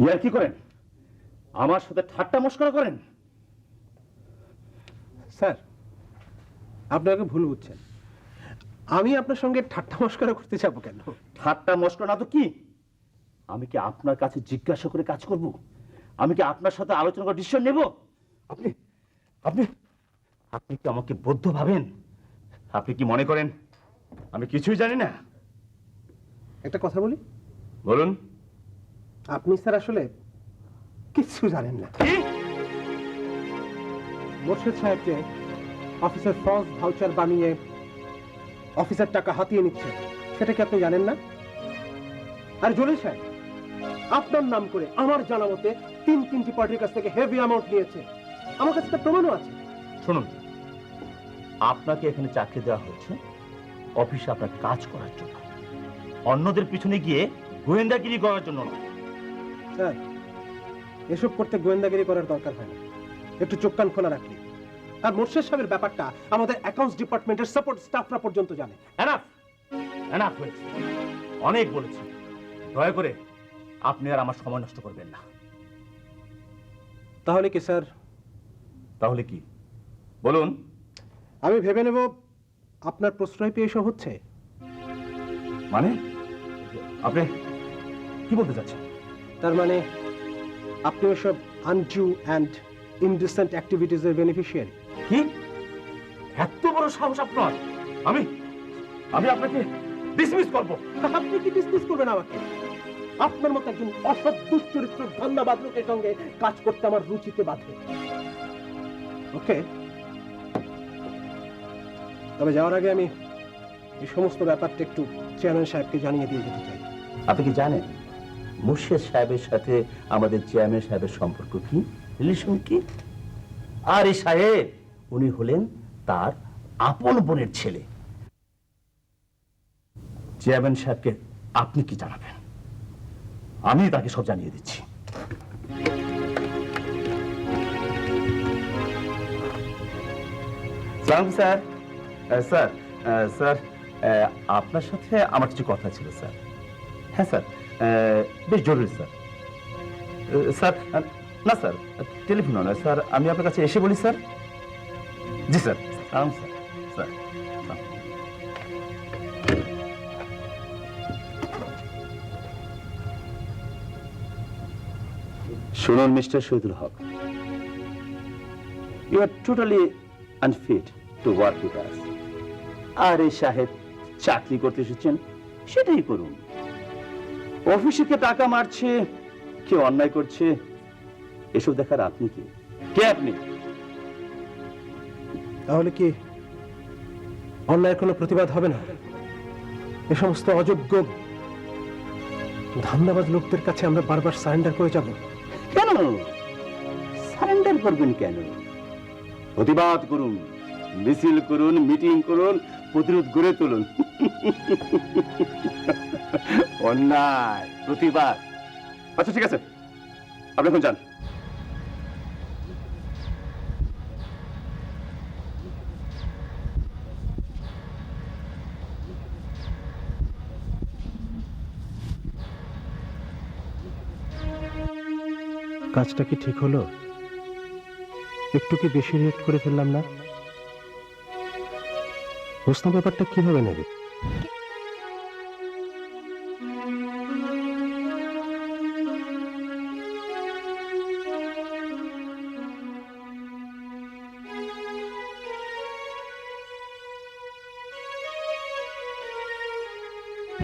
ইয়ার কি করেন? আমার সাথে ঠাট্টা মশকরা করেন? স্যার, আপনাকে ভুল বুঝছেন। আমি আপনার সঙ্গে ঠাট্টা মশকরা করতে যাব কেন? ঠাট্টা মশকরা না তো কি? আমি কি আপনার কাছে জিজ্ঞাসা করে কাজ করব? আমি কি আপনার সাথে আলোচনা করে ডিসিশন নেব? আপনি আপনি আপনি কি আমাকে বদ্ধ ভাবেন? আপনি কি মনে করেন আমি কিছুই জানি না? একটা কথা বলি, বলুন। আপনি স্যার আসলে কিছু জানেন না। মোর্শেদ সাহেবকে অফিসের ফলস ভাউচার বানিয়ে অফিসের টাকা হাতিয়ে নিচ্ছে, সেটা কি আপনি জানেন না? আর জলিল সাহেব আপনার নাম করে আমার জানা মতে তিনটি পার্টির কাছ থেকে হেভি অ্যামাউন্ট নিয়েছে। আমার কাছে তার প্রমাণও আছে। শুনুন, আপনাকে এখানে চাকরি দেওয়া হয়েছে অফিসে আপনার কাজ করার জন্য, অন্যদের পিছনে গিয়ে গোয়েন্দাগিরি করার জন্য নয়। স্যার, এসব করতে গোয়েন্দাগিরি করার দরকার হয় না, একটু চোখ কান খোলা রাখলে। আর মোর্শেদ সাহেবের ব্যাপারটা আমাদের অ্যাকাউন্টস ডিপার্টমেন্টের সাপোর্ট স্টাফরা পর্যন্ত জানে। এনাফ এনাফ হয়েছে, অনেক বলেছি। দয়া করে আপনি আর আমার সময় নষ্ট করবেন না। তাহলে কি স্যার? তাহলে কি বলুন? আমি ভেবে নেব আপনার প্রশ্রয় পেয়ে এসব হচ্ছে। মানে আপনি কি বলতে চাচ্ছেন? তার মানে আপনি ওসব আনডিউ অ্যান্ড ইনডিসেন্ট অ্যাক্টিভিটিজ এর বেনিফিশিয়ারি। কি এত বড় সাহস আপনার? আমি আমি আপনাকে ডিসমিস করব? আপনি কি ডিসমিস করবেন আমাকে? আপনার মতো একজন অসৎ দুশ্চরিত্র ধান্দাবাজ লোকের সঙ্গে কাজ করতে আমার রুচিতে বাধে। ওকে, তবে যাওয়ার আগে আমি এই সমস্ত ব্যাপারটা একটু চেয়ারম্যান সাহেবকে জানিয়ে দিয়ে যেতে চাই। আপনি কি জানেন মুর্শেদ সাহেবের সাথে আমাদের চেয়ারম্যান সাহেবের সম্পর্ক কি, রিলেশন কি? আর এই সাহেব উনি হলেন তার আপন বোনের ছেলে। চেয়ারম্যান সাহেবকে আপনি কি জানাবেন? আমি তাকে সব জানিয়ে দিচ্ছি। স্যার স্যার স্যার আপনার সাথে আমার কিছু কথা ছিল স্যার। হ্যাঁ স্যার, বেশ জরুরি স্যার। স্যার না স্যার, টেলিফোন নয় স্যার, আমি আপনার কাছে এসে বলি স্যার। জি স্যার। স্যার স্যার শুনুন mister Shahidul Haque, you are totally unfit to work with us. আর এই সাহেব চাকরি করতে এসেছেন, সেটাই করুন। অফিসে কে টাকা মারছে, কে অন্যায় করছে, এসব দেখার আপনি কি? কে আপনি? তাহলে কি অন্যায়ের কোনো প্রতিবাদ হবে না? এ সমস্ত অযোগ্য ধান্দাবাজ লোকদের কাছে আমরা বারবার সারেন্ডার করে যাব? কেন সারেন্ডার করবেন কেন? প্রতিবাদ করুন, মিছিল করুন, মিটিং করুন, প্রতিরোধ গড়ে তুলুন। অন্যায় প্রতিবাদ। আচ্ছা ঠিক আছে, আপনি এখন যান। কাজটা কি ঠিক হলো? একটু কি বেশি রিয়েক্ট করে ফেললাম না? হোসনা ব্যাপারটা কিভাবে নেবে?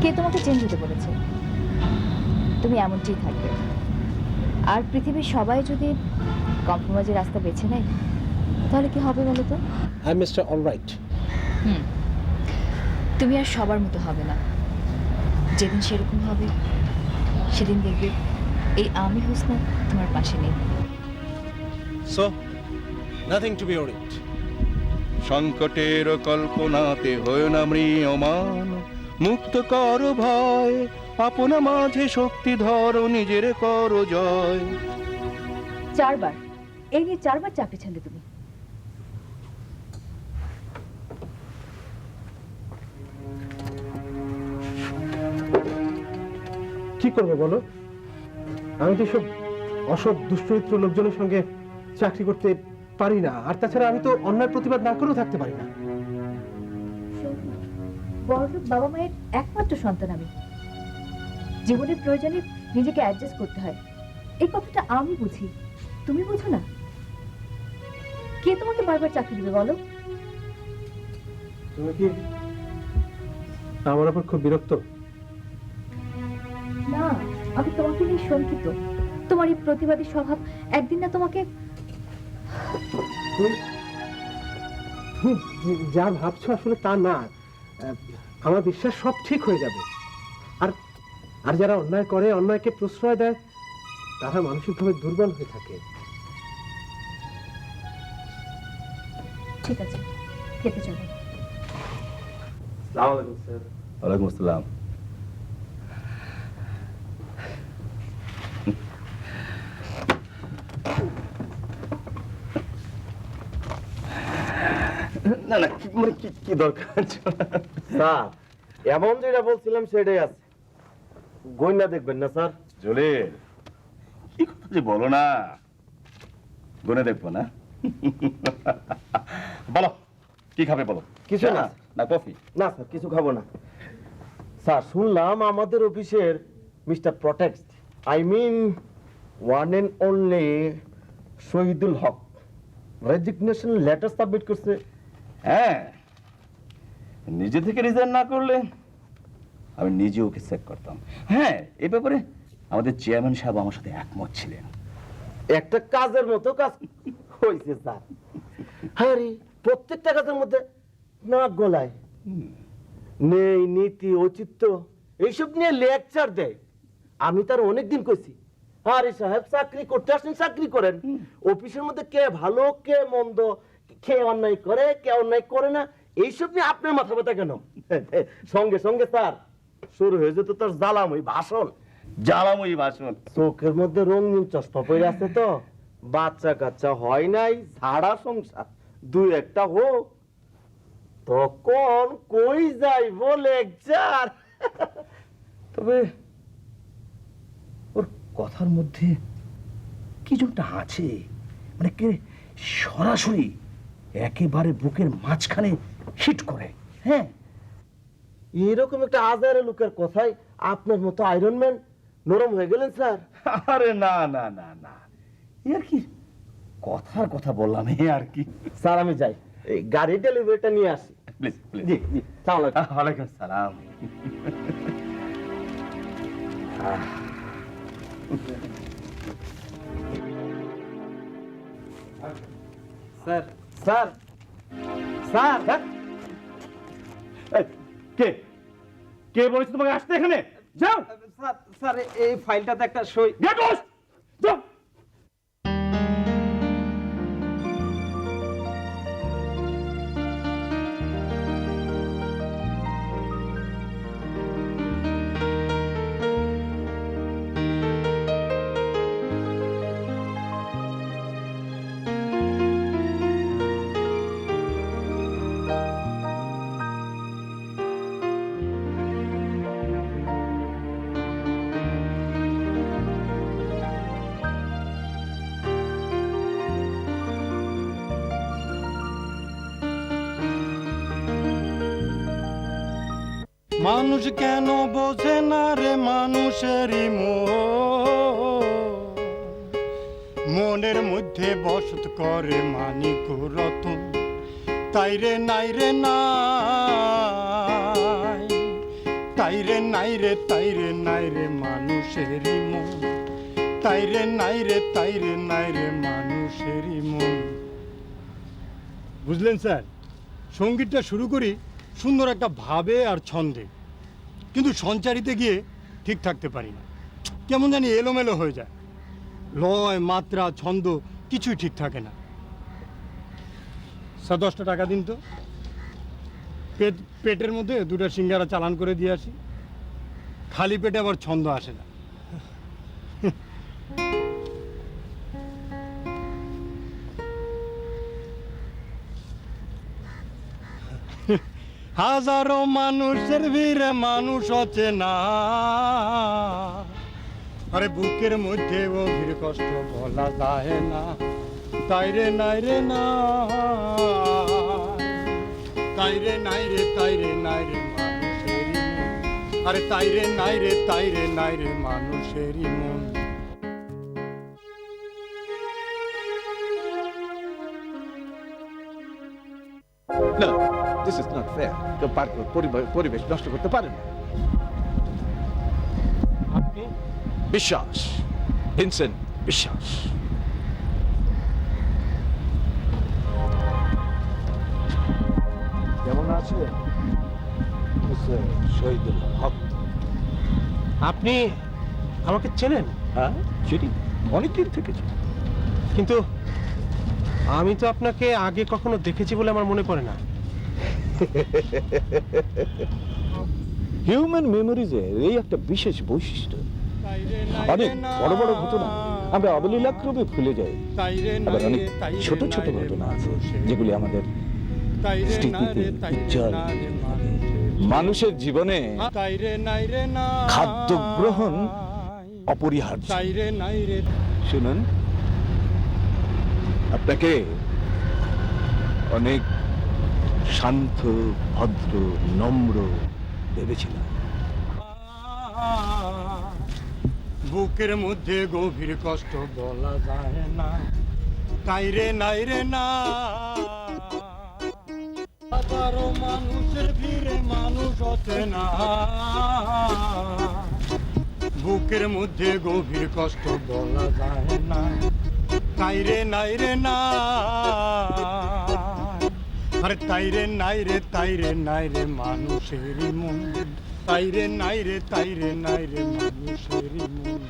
কে তোমাকে চেঞ্জ হতে বলেছে? তুমি এমনটিই থাকবে। আর পৃথিবীর সবাই যদি কম্প্রোমাইজের রাস্তা বেছে নেয় তাহলে কি হবে বলো তো? I am mister alright. তুমি আর সবার মতো হবে না। যেদিন সেরকম হবে সেদিন দেখবে এই আমি হোসনা তোমার পাশে নেই। So nothing to be worried. সংকটের কল্পনাতে হয় না ম্রিয়মান, মুক্ত কর ভয়, আপনা মাঝে শক্তি ধরো, নিজের করো জয়। 4 বার এই নিয়ে 4 বার চাকরি ছাড়লে তুমি। কি করবে বলো? আমি তো সব অসৎ দুশ্চরিত্র লোকজনের সঙ্গে চাকরি করতে পারি না, আর তাছাড়া আমি তো অন্যায় প্রতিবাদ না করেও থাকতে পারি না। বড়লোক বাবা মায়ের একমাত্র সন্তান আমি, জীবনের প্রয়োজনে নিজেকে অ্যাডজাস্ট করতে হয়, এই কথাটা আমি বুঝি, তুমি বুঝো না? কে তোমাকে বারবার চাকরি দেবে বলো? তুমি কি আমার উপর খুব বিরক্ত? না, আমি তোমাকে নিয়ে শঙ্কিত। তোমার এই প্রতিবাদী স্বভাব একদিন না তোমাকে... তুমি যা ভাবছো আসলে তা না। আমার বিশ্বাস সব ঠিক হয়ে যাবে। আর আর যারা অন্যায় করে, অন্যায়কে প্রশ্রয় দেয়, তারা মানসিকভাবে দুর্বল হয়ে থাকে। ঠিক আছে, খেতে চলো। ওয়ালাইকুম আসসালাম। না না, মানে কি দরকার? স্যার, এমন যেটা বলছিলাম সেটাই আছে, গয়না দেখবেন না স্যার? জলিল, কি কথা যে বলো না, গুনে দেখবো না? বলো কি খাবে বলো। কিছু না। না কফি? না স্যার, কিছু খাবো না। স্যার, শুনলাম আমাদের অফিসের mister perfect, I mean one and only Shahidul Haque resignation letter submit করছে। হ্যাঁ, নিজে থেকে রিজাইন না করলে আমি নিজে ওকে চেক করতাম। হ্যাঁ, এই ব্যাপারে আমাদের চেয়ারম্যান সাহেব আমার সাথে একমত ছিলেন। একটা কাজের মতো কাজ হয়েছে স্যার। হ্যাঁ রে, প্রত্যেকটা কাজের মধ্যে নাক গলায়, নেই নীতি ঔচিত্য এইসব নিয়ে লেকচার দেয়। আমি তার অনেকদিন কইছি, আরে সাহেব চাকরি করতে আসেন, চাকরি করেন। অফিসের মধ্যে কে ভালো কে মন্দ, কে অন্যায় করে কে অন্যায় করে না, এইসব নিয়ে আপনার মাথা ব্যথা কেন? সঙ্গে সঙ্গে স্যার শুরু হয়ে যেত তার জ্বালাময় ভাষণ। জ্বালাময়ী ভাষণ। চোখের মধ্যে রঙিন চশমা পরে আছে তো, বাচ্চা কাচ্চা হয় নাই, ছাড়া সংসার, দুই একটা হোক, তখন কই যাইব লেকচার। তবে ওর কথার মধ্যে কি যেনটা আছে, মানে কে সরাসরি একেবারে বুকের মাঝখানে হিট করে। হ্যাঁ, এরকম একটা আজারে লোকের কথায় আপনার মতো আয়রন ম্যান নরম হয়ে গেলেন স্যার? আরে না না না না, এ আর কি কথার কথা বললাম, এ আর কি। স্যার আমি যাই, এই গাড়ি ডেলিভারিটা নিয়ে আসি। Please please. জি জি, সালাম আলাইকুম। ওয়ালাইকুম সালাম। স্যার স্যার স্যার কে কে বলেছে তোমাকে আসতে এখানে? যাও। স্যার স্যার, এই ফাইলটাতে একটা সই। গেট লস্ট, যাও। মানুষ কেন বোঝে না রে মানুষেরই মনের মধ্যে বসত করে মানিক রতন, তাইরে নাই রে নাই, তাইরে নাই রে তাইরে নাই রে মানুষেরই মন, তাইরে নাই রে তাইরে নাই রে মানুষেরই মন। বুঝলেন স্যার, সঙ্গীতটা শুরু করি সুন্দর একটা ভাবে আর ছন্দে, কিন্তু সঞ্চারিতে গিয়ে ঠিক থাকতে পারি না, কেমন জানি এলোমেলো হয়ে যায়, লয় মাত্রা ছন্দ কিছুই ঠিক থাকে না। স্যার 10টা টাকা দিন তো, পেটের মধ্যে 2টা সিঙ্গারা চালান করে দিয়ে আসি, খালি পেটে আবার ছন্দ আসে না। হাজারো মানুষের ভিড়ে মানুষ অচেনা, আরে বুকের মধ্যে গভীর কষ্ট বলা যায় না, তাই রে নাই রে না, তাই রে নাই রে, তাই রে নাই রে মানুষেরই মন, আরে তাই রে নাই রে, তাই রে নাই রে মানুষেরই মন। না, দিস ইজ নট ফেয়ার। কেউ পরিবেশ নষ্ট করতে পারে না। আপনি বিশ্বাস, ভিনসেন্ট বিশ্বাস। কেমন আছে মিস্টার শহীদুল হক? আপনি আমাকে চেনেন? হ্যাঁ, চিনি, অনেকদিন থেকে চিনি। কিন্তু আমি তো আপনাকে আগে কখনো দেখেছি বলে আমার মনে পড়ে না। হিউম্যান মেমোরিজের এই একটা বিশেষ বৈশিষ্ট্য। অনেক বড় বড় ঘটনা আমরা অবলীলাক্রমে ভুলে যাই, আবার অনেক ছোট ছোট ঘটনা আছে যেগুলি আমাদের স্মৃতিতে উজ্জ্বল। মানুষের জীবনে খাদ্য গ্রহণ অপরিহার্য। শুনুন, আপনাকে অনেক শান্ত, ভদ্র, নম্র ভেবেছিলাম। বুকের মধ্যে গভীর কষ্ট বলা যায় না, তাই রে নাই রে না, হাজারো মানুষের ভিড়ে মানুষ হতে না। বুকের মধ্যে গভীর কষ্ট বলা যায় না, তাই রে নাই রে না, আরে তাই রে নাই রে, তাই রে নাই রে মানুষেরই মন, তাই রে নাই রে, তাই রে নাই রে মানুষেরই মন।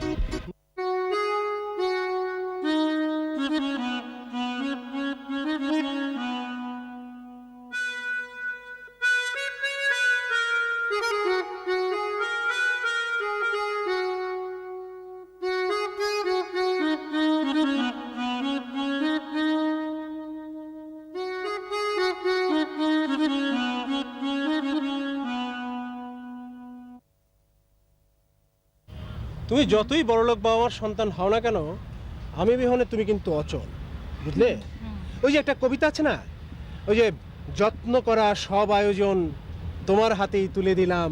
তুমি যতই বড়লোক বাবা মার সন্তান হও না কেন, আমি বিহনে তুমি কিন্তু অচল, বুঝলে? ওই যে একটা কবিতা আছে না, ওই যে যত্ন করা সব আয়োজন তোমার হাতেই তুলে দিলাম,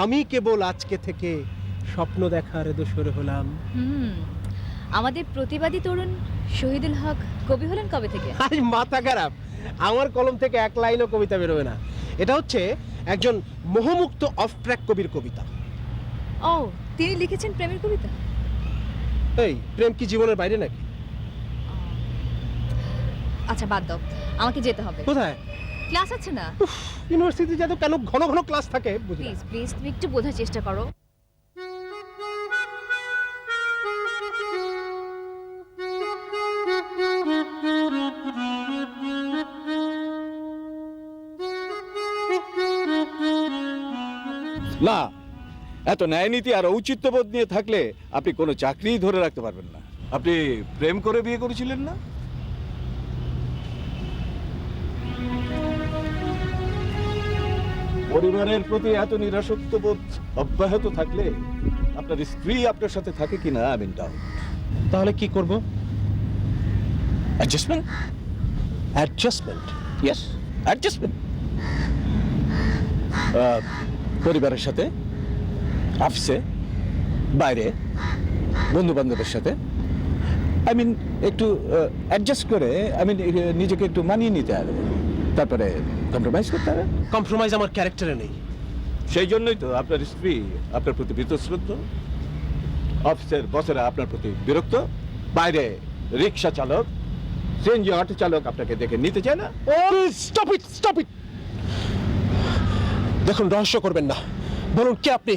আমি কেবল আজকে থেকে স্বপ্ন দেখার দোসর হলাম। আমাদের প্রতিবাদী তরুণ শহীদুল হক কবি হলেন কবে থেকে? আজ মাথা খারাপ, আমার কলম থেকে এক লাইনও কবিতা বেরোবে না। এটা হচ্ছে একজন মোহমুক্ত অফ ট্র্যাক কবির কবিতা। ও, তিনি লিখেছেন প্রেমের কবিতা? এই প্রেম কি জীবনের বাইরে নাকি? আচ্ছা বাদ দাও, আমাকে যেতে হবে। কোথায়? ক্লাস আছে না? ইউনিভার্সিটি যাতে কেন ঘন ঘন ক্লাস থাকে বুঝি না। প্লিজ প্লিজ তুমি একটু বোঝার চেষ্টা করো। না, এত ন্যায় নীতি আর ঔচিত্যবোধ নিয়ে থাকলে আপনি কোনো চাকরিই ধরে রাখতে পারবেন না। আপনি প্রেম করে বিয়ে করেছিলেন না? পরিবারের প্রতি এত নিরাসক্তবোধ অব্যাহত থাকলে আপনার স্ত্রী আপনার সাথে থাকে কিনা আই মিন ডাউট। তাহলে কি করব? অ্যাডজাস্টমেন্ট। অ্যাডজাস্টমেন্ট? Yes, adjustment. পরিবারের সাথে, অফিসে, বাইরে, বন্ধু বান্ধবের সাথে আই মিন একটু অ্যাডজাস্ট করে নিজেকে একটু মানিয়ে নিতে হবে, তারপরে কম্প্রোমাইজ করতে হবে। কম্প্রোমাইজ আমার ক্যারেক্টারে নেই। সেই জন্যই তো আপনার স্ত্রী আপনার প্রতি বীতশ্রদ্ধ, অফিসের বসেরা আপনার প্রতি বিরক্ত, বাইরে রিক্সা চালক, সিএনজি অটো চালক আপনাকে দেখে নিতে চায় না। ও স্টপ ইট, স্টপ ইট। দেখুন, রহস্য করবেন না, বলুন কে আপনি?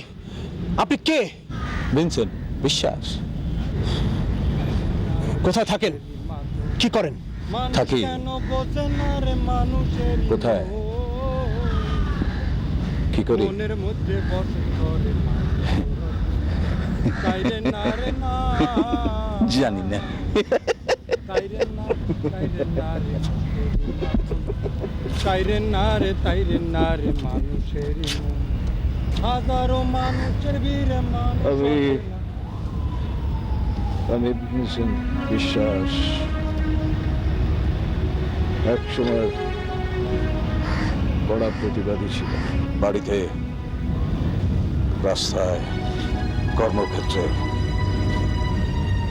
আপনি কে? ভিনসেন্ট বিশ্বাস। কোথায় থাকেন? কি করেন? থাকি। কোথায়? কি করি? মনের মধ্যে বসত করে তাই রে না রে না, জানি না। তাই রে না, তাই রে না রে, তাই রে না রে, তাই রে না রে মানুষেরই মন, হাজারো মানুষের ভিড়ে মানুষ আমি হতে না। অমিত হোসেন বিশ্বাস এক সময় কড়া প্রতিবাদী ছিল। বাড়িতে, রাস্তায়, কর্মক্ষেত্রে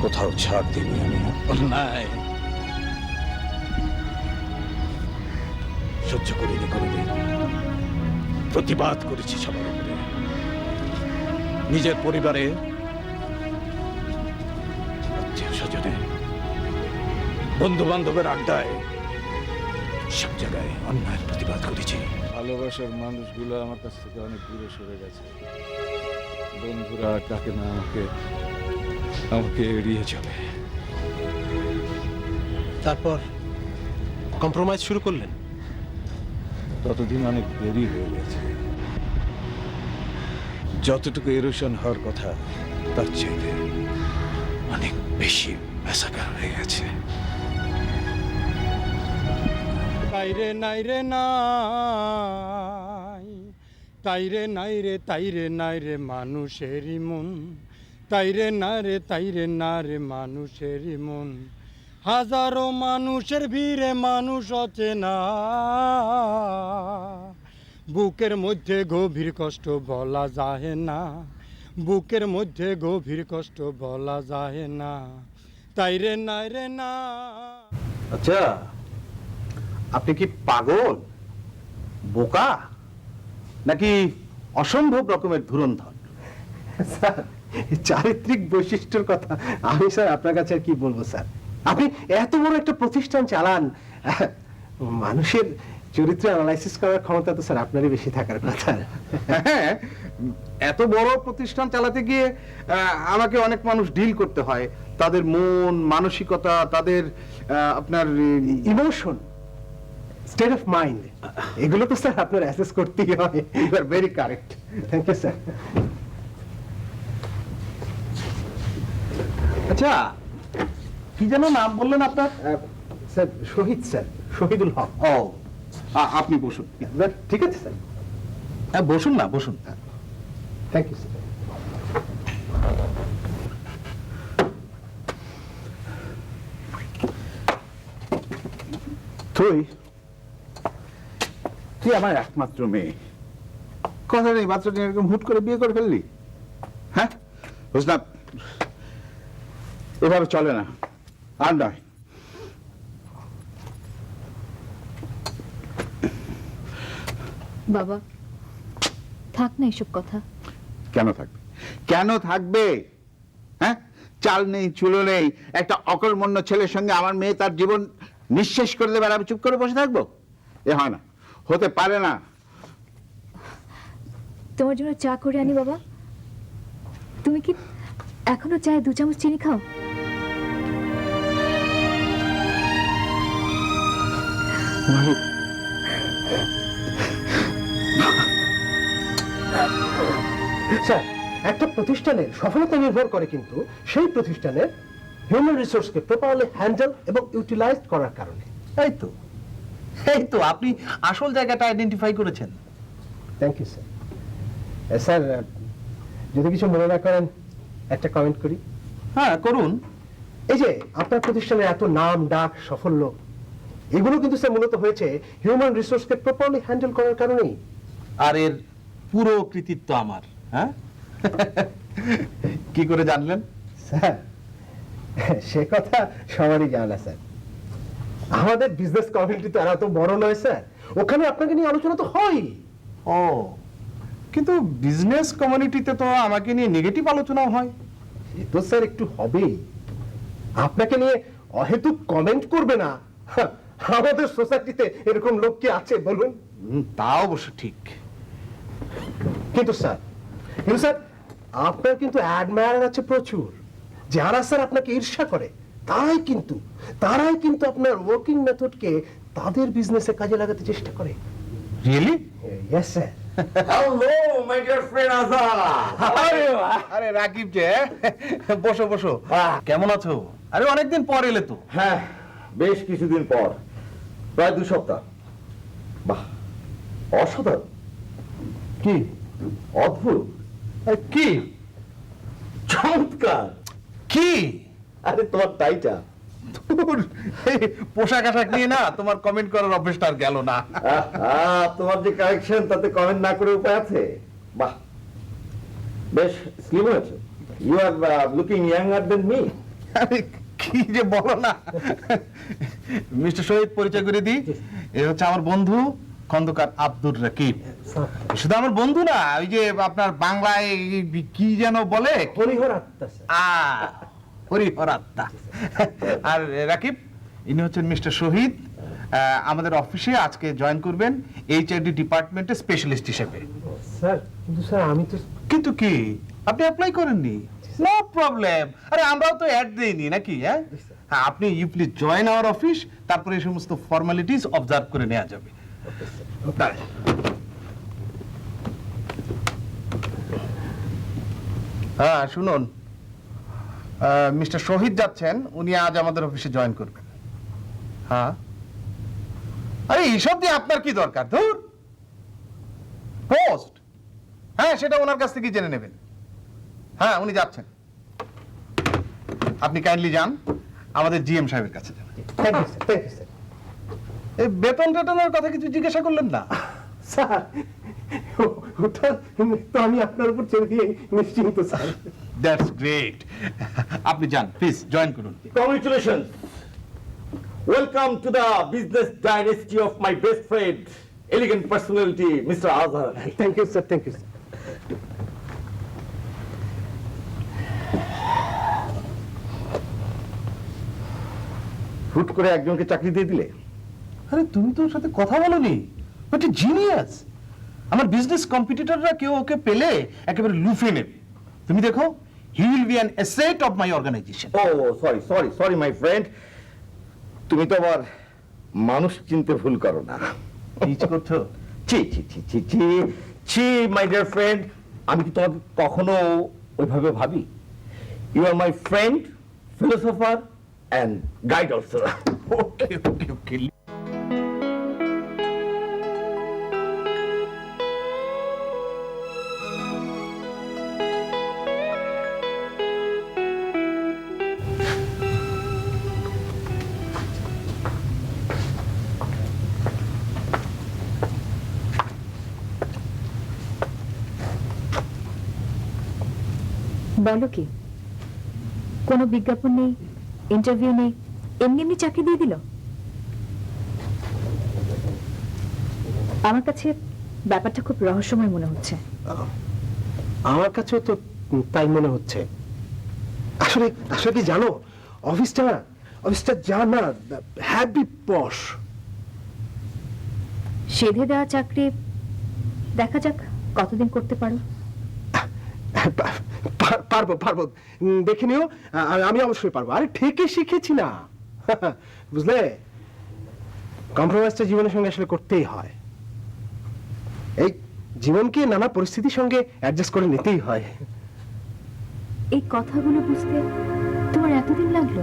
কোথাও ছাড় দিইনি আমি। অন্যায় সহ্য করিনি কোনোদিন। প্রতিবাদ করেছি সবার উপরে, নিজের পরিবারে, আত্মীয় স্বজনে, বন্ধু বান্ধবের আড্ডায়, সব জায়গায় অন্যায়ের প্রতিবাদ করেছি। ভালোবাসার মানুষগুলো আমার কাছ থেকে অনেক দূরে সরে গেছে। বন্ধুরা ডাকে না আমাকে এড়িয়ে চলে। তারপর কম্প্রোমাইজ শুরু করলেন? ততদিন অনেক দেরি হয়ে গেছে। যতটুকু এরোশন হওয়ার কথা তার চাইতে অনেক বেশি ম্যাসাকার হয়ে গেছে। তাইরে নাই রে নাই, তাইরে নাই রে, তাইরে নাই রে মানুষেরই মন, তাইরে না রে, তাইরে না রে মানুষেরই মন। হাজারো মানুষের ভিড়ে মানুষ অচেনা, বুকের মধ্যে গভীর কষ্ট বলা যায় না, বুকের মধ্যে গভীর কষ্ট বলা যায় না, তাইরে নাই রে না। আচ্ছা, আপনি কি পাগল, বোকা, নাকি অসম্ভব রকমের ধুরন্ধর? স্যার, চারিত্রিক বৈশিষ্ট্যের কথা আমি স্যার আপনার কাছে আর কি বলবো স্যার। আপনি এত বড় একটা প্রতিষ্ঠান চালান, মানুষের চরিত্র অ্যানালাইসিস করার ক্ষমতা তো স্যার আপনারই বেশি থাকার কথা। হ্যাঁ, এত বড় প্রতিষ্ঠান চালাতে গিয়ে আমাকে অনেক মানুষ ডিল করতে হয়, তাদের মন মানসিকতা, তাদের আপনার ইমোশন, স্টেট অফ মাইন্ড, এগুলো তো স্যার আপনার অ্যাসেস করতেই হয়। You are very correct. Thank you sir. আচ্ছা, কি যেন নাম বললেন আপনার? Sir Shahid, sir Shahidul Haque. ও, আপনি বসুন। ঠিক আছে স্যার, হ্যাঁ বসুন না, বসুন। Thank you sir. তুই আমার একমাত্র মেয়ে, কথা নেই বাচ্চাটা এরকম হুট করে বিয়ে করে ফেললি? হ্যাঁ বুঝলাম, এভাবে চলে না, আর নয়। বাবা, থাক না এসব কথা। কেন থাকবে, কেন থাকবে? হ্যাঁ, চাল নেই চুলো নেই, একটা অকর্মণ্য ছেলের সঙ্গে আমার মেয়ে তার জীবন নিঃশেষ করে দেবে আর আমি চুপ করে বসে থাকবো? এ হয় না, হতে পারে না। তোমার জন্য চা করে আনি বাবা। তুমি কি এখনো চায়ে 2 চামচ চিনি খাও? স্যার, একটা প্রতিষ্ঠানের সফলতা নির্ভর করে কিন্তু সেই প্রতিষ্ঠানের হিউম্যান রিসোর্সকে প্রপারলি হ্যান্ডেল এবং ইউটিলাইজ করার কারণে। এই তো, এই তো আপনি আসল জায়গাটা আইডেন্টিফাই করেছেন। Thank you sir. স্যার, যদি কিছু মনে না করেন একটা কমেন্ট করি। হ্যাঁ করুন। এই যে আপনার প্রতিষ্ঠানের এত নাম ডাক সাফল্য, এগুলো কিন্তু স্যার মূলত হয়েছে হিউম্যান রিসোর্সকে প্রপারলি হ্যান্ডেল করার কারণেই। আর এর পুরো কৃতিত্ব আমার। হ্যাঁ কি করে জানলেন? স্যার, সে কথা সবারই জানা স্যার। আমাদের বিজনেস কমিউনিটি তো আর এত বড় নয় স্যার, ওখানে আপনাকে নিয়ে আলোচনা তো হয়। ও, কিন্তু বিজনেস কমিউনিটিতে তো আমাকে নিয়ে নেগেটিভ আলোচনা হয়। সে তো স্যার একটু হবেই, আপনাকে নিয়ে অহেতুক কমেন্ট করবে না আমাদের সোসাইটিতে এরকম লোক কি আছে বলুন? তা অবশ্য ঠিক। কিন্তু স্যার আপনার কিন্তু অ্যাডমায়ার আছে প্রচুর, যারা স্যার আপনাকে ঈর্ষা করে তারাই কিন্তু আপনার ওয়ার্কিং মেথডকে তাদের বিজনেসে কাজে লাগাতে চেষ্টা করে। Really? Yes sir. Hello my dear friend Azad. আরে রাকিব যে, বসো বসো। কেমন আছো? আরে অনেকদিন পর এলে তো। হ্যাঁ, বেশ কিছুদিন পর, প্রায় 2 সপ্তাহ। বাহ, অসাধারণ, কি অদ্ভুত, কি চমৎকার। কি? আরে তোমার টাইটা ধুর, এই পোশাক আশাক নিয়ে না তোমার কমেন্ট করার অভ্যেসটা আর গেল না। তোমার যে কালেকশন তাতে কমেন্ট না করে উপায় আছে? বাহ, বেশ স্লিম হয়েছে। You are looking younger than me. আরে কি যে বলো না। মিস্টার শহীদ, পরিচয় করে দিই, এ হচ্ছে আমার বন্ধু খন্দকার আব্দুর রাকিব। শুধু আমার বন্ধু না, ওই যে আপনার বাংলায় কি যেন বলে, হরিহর আত্মা স্যার। হরিহর আত্মা। আর রাকিব, ইনি হচ্ছেন মিস্টার শহীদ, আমাদের অফিসে আজকে জয়েন করবেন এইচআরডি ডিপার্টমেন্টে স্পেশালিস্ট হিসেবে। স্যার কিন্তু স্যার আমি তো কিন্তু কি আপনি অ্যাপ্লাই করেননি? নো প্রবলেম, আরে আমরাও তো অ্যাড দেইনি নাকি? হ্যাঁ, আপনি you please join our office, তারপরে এই সমস্ত ফর্মালিটিস অবজার্ভ করে নেওয়া যাবে। হ্যাঁ শুনুন, মিস্টার শহীদ যাচ্ছেন, উনি আজ আমাদের অফিসে জয়েন করবেন। হ্যাঁ, আরে এইসব দিয়ে আপনার কি দরকার? ধুর, পোস্ট, হ্যাঁ সেটা ওনার কাছ থেকে জেনে নেবেন। হ্যাঁ উনি যাচ্ছেন, আপনি কাইন্ডলি যান আমাদের জিএম সাহেবের কাছে যান। Thank you sir, thank you sir. এই বেতন টেতনের কথা কিছু জিজ্ঞাসা করলেন না? স্যার ওটা তো আমি আপনার উপর ছেড়ে দিয়ে নিশ্চিন্ত স্যার। That's great. আপনি যান প্লিজ, জয়েন করুন। Congratulations. Welcome to the business dynasty of my best friend, elegant personality, Mr. Azhar. Thank you sir, thank you sir. হুট করে একজনকে চাকরি দিয়ে দিলে? আরে তুমি তো ওর সাথে কথা বলোনি, বাট এ জিনিয়াস। আমার বিজনেস কম্পিটিটররা কেউ ওকে পেলে একেবারে লুফে নেবে। তুমি দেখো, he will be an asset of my organisation. Oh sorry my friend, তুমি তো আবার মানুষ চিনতে ভুল করো না। টিচ করছো? ছি মাই ডিয়ার ফ্রেন্ড, আমি কি তোমাকে কখনো ওইভাবে ভাবি? You are my friend, philosopher and guide also. Okay okay okay. বলো কি, কোনো বিজ্ঞাপন নেই, ইন্টারভিউ নেই, এমনি এমনি চাকরি দিয়ে দিল? আমার কাছে ব্যাপারটা খুব রহস্যময় মনে হচ্ছে। আমার কাছেও তো তাই মনে হচ্ছে। আসলে আসলে কি জানো, অফিসটা যা না হ্যাপি পশ। সেধে দেওয়া চাকরি, দেখা যাক কতদিন করতে পারো। পারবো দেখে নিও, আমি অবশ্যই পারবো। আরে ঠিকই শিখেছি না, বুঝলে? কম্প্রোমাইজটা জীবনের সঙ্গে আসলে করতেই হয়। এই জীবনকে নানা পরিস্থিতির সঙ্গে অ্যাডজাস্ট করে নিতেই হয়। এই কথাগুলো বুঝতে তোমার এতদিন লাগলো?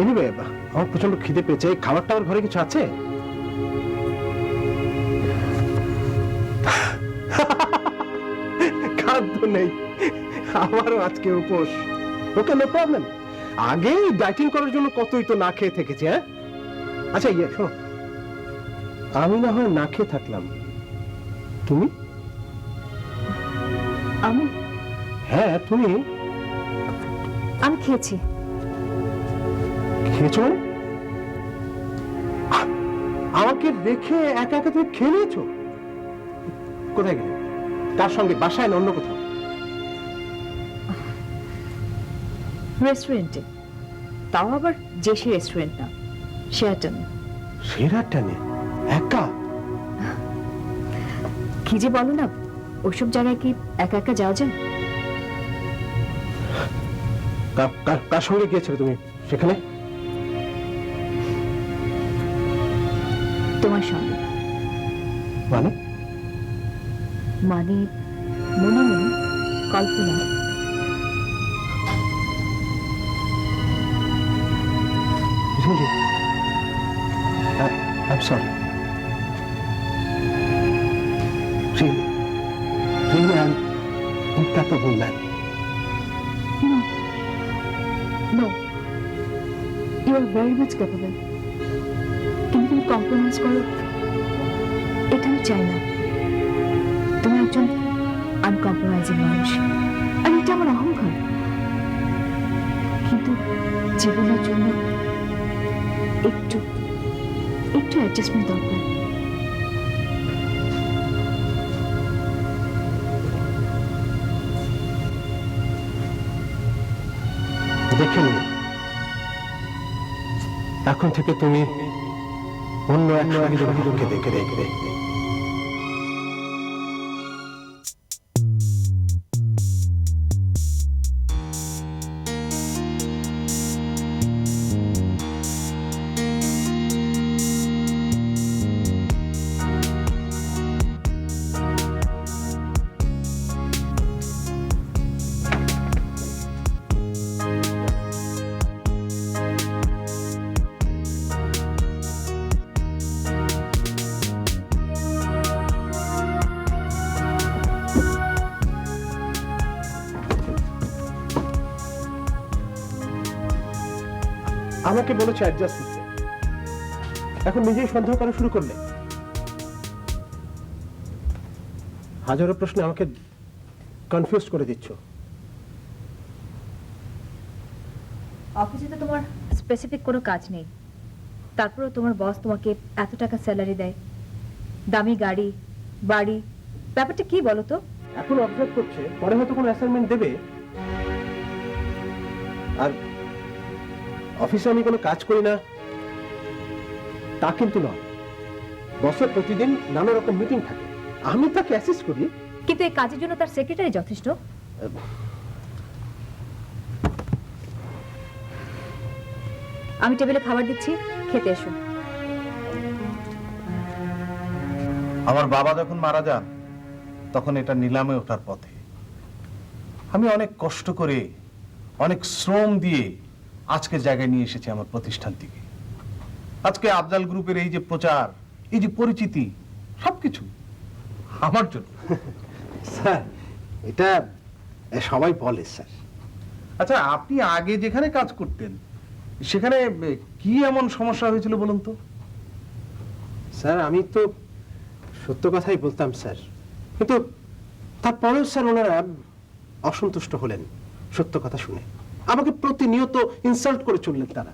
এনিওয়ে, আমার প্রচন্ড খিদে পেয়েছে। খাবার টাবার ঘরে কিছু আছে? খাদ্য নেই, আমারও আজকে উপোস। ওকে, নো প্রবলেম। আগে ডাইটিং করার জন্য কতই তো না খেয়ে থেকেছি। হ্যাঁ, আচ্ছা শোনো, আমি না হয় না খেয়ে থাকলাম, তুমি? আমি? হ্যাঁ তুমি। আমি খেয়েছি। খেয়েছো মানে? আমাকে রেখে একা একা তুমি খেয়ে নিয়েছো? কোথায় গেলে? তার সঙ্গে? বাসায় না অন্য কোথাও? রেস্টুরেন্টে, তাও আবার জেসি রেস্টুরেন্ট না, শেয়ারটনে। শেরাটনে? একা? কি যে বলো না, ওইসব জায়গায় কি একা একা যাওয়া যায়? কার সঙ্গে গিয়েছিলে তুমি সেখানে? তোমার সঙ্গে। মানে? মানে মনে মনে কল্পনা। Really? I'm sorry. Really, I'm incapable, man. Are very much capable, কিন্তু তুমি কম্প্রোমাইজ করো এটা আমি চাই না। তুমি একজন আনকম্প্রোমাইজিং মানুষ, আর এটা আমার অহংকার। কিন্তু জীবনের জন্য একটু একটু অ্যাডজাস্টমেন্ট দরকার। দেখে নিও, এখন থেকে তুমি অন্য এক সঙ্গীকে দেখে দেখবে। আমাকে বলেছে অ্যাডজাস্ট করতে, এখন নিজেই সন্দেহ করা শুরু করলে। হাজারো প্রশ্নে আমাকে কনফিউজ করে দিচ্ছ। অফিসে তো তোমার স্পেসিফিক কোনো কাজ নেই, তারপরেও তোমার বস তোমাকে এত টাকা স্যালারি দেয়, দামি গাড়ি বাড়ি, ব্যাপারটা কি বলো তো? এখন অবজার্ভ করছে, পরে হয়তো কোনো অ্যাসাইনমেন্ট দেবে। আর অফিসে আমি কোনো কাজ করি না তা কিন্তু নয়, বসের প্রতিদিন নানা রকম মিটিং থাকে, আমি তাকে অ্যাসিস্ট করি। কিন্তু এই কাজের জন্য তার সেক্রেটারি যথেষ্ট। আমি টেবিলে খাবার দিচ্ছি, খেতে এসো। আমার বাবা যখন মারা যান তখন এটা নিলামে ওঠার পথে। আমি অনেক কষ্ট করে, অনেক শ্রম দিয়ে আজকের জায়গায় নিয়ে এসেছি আমার প্রতিষ্ঠানটিকে। আজকে আফজাল গ্রুপের এই যে প্রচার, এই যে পরিচিতি, সবকিছু আমার জন্য। স্যার এটা সবাই বলে স্যার। আচ্ছা, আপনি আগে যেখানে কাজ করতেন সেখানে কি এমন সমস্যা হয়েছিল বলুন তো? স্যার আমি তো সত্য কথাই বলতাম স্যার, কিন্তু তারপরেও স্যার ওনারা অসন্তুষ্ট হলেন সত্য কথা শুনে, আমাকে প্রতিনিয়ত ইনসাল্ট করে চললেন তারা।